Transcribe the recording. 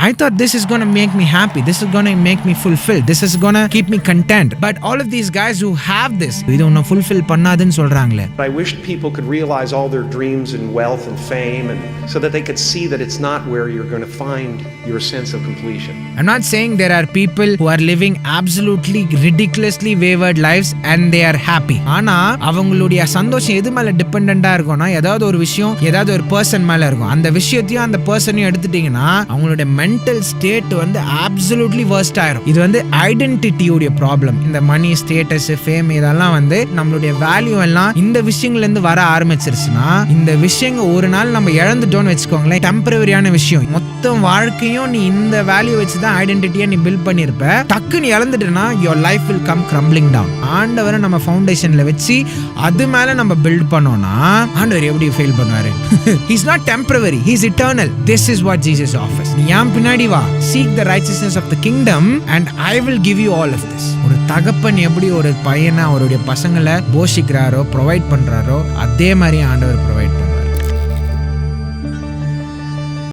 I thought this is going to make me happy, this is going to make me fulfilled, this is going to keep me content. But all of these guys who have this, இது உன்னை fulfill பண்ணாதுன்னு சொல்றாங்களே. I wish people could realize all their dreams and wealth and fame, and so that they could see that it's not where you're going to find your sense of completion. I'm not saying there are people who are living absolutely ridiculously wayward lives and they are happy. ஆனா அவங்களுடைய சந்தோஷம் எது மேல டிபெண்டண்டா இருக்கும்னா ஏதாவது ஒரு விஷயம், ஏதாவது ஒரு பர்சன் மேல இருக்கும். அந்த விஷயத்தையும் அந்த பர்சனையும் எடுத்துட்டீங்கன்னா அவங்களுடைய மென்டல் ஸ்டேட் வந்து absolutely worst ஆயிரும். இது வந்து ஐடென்டிட்டியோட ப்ராப்ளம். இந்த மணி, ஸ்டேட்டஸ், ஃபேம் இதெல்லாம் வந்து நம்மளுடைய வேல்யூ எல்லாம் இந்த விஷயங்கள்ல இருந்து வர ஆரம்பிச்சிருச்சுன்னா, இந்த விஷயங்கள் ஒரு நாள் நம்ம இழந்துட்டோம்னு வச்சுக்கோங்களேன், டெம்பரவரியான விஷயம். மொத்தம் வாழ்க்கையும் நீ இந்த வேல்யூ வச்சு தான் ஐடென்டிட்டியை நீ பில்ட் பண்ணிருப்ப. டக்குன்னு இழந்துட்டுனா your life will come crumbling down. ஆண்டவரை நம்ம ஃபவுண்டேஷன்ல வச்சு அது மேல நம்ம பில்ட் பண்ணோம்னா ஆண்டவர் எப்படி ஃபெயில் பண்ணுவாரு? He's not temporary, he's eternal. This is what Jesus offers. நீ ஏன் பின்னாடி வா, seek the righteousness of the kingdom and I will give you all of this. ஒரு தகப்பன் எப்படி ஒரு பையனை அவருடைய பசங்களை போஷிக்கிறாரோ, ப்ரொவைட் பண்றாரோ, அதே மாதிரி ஆண்டவர்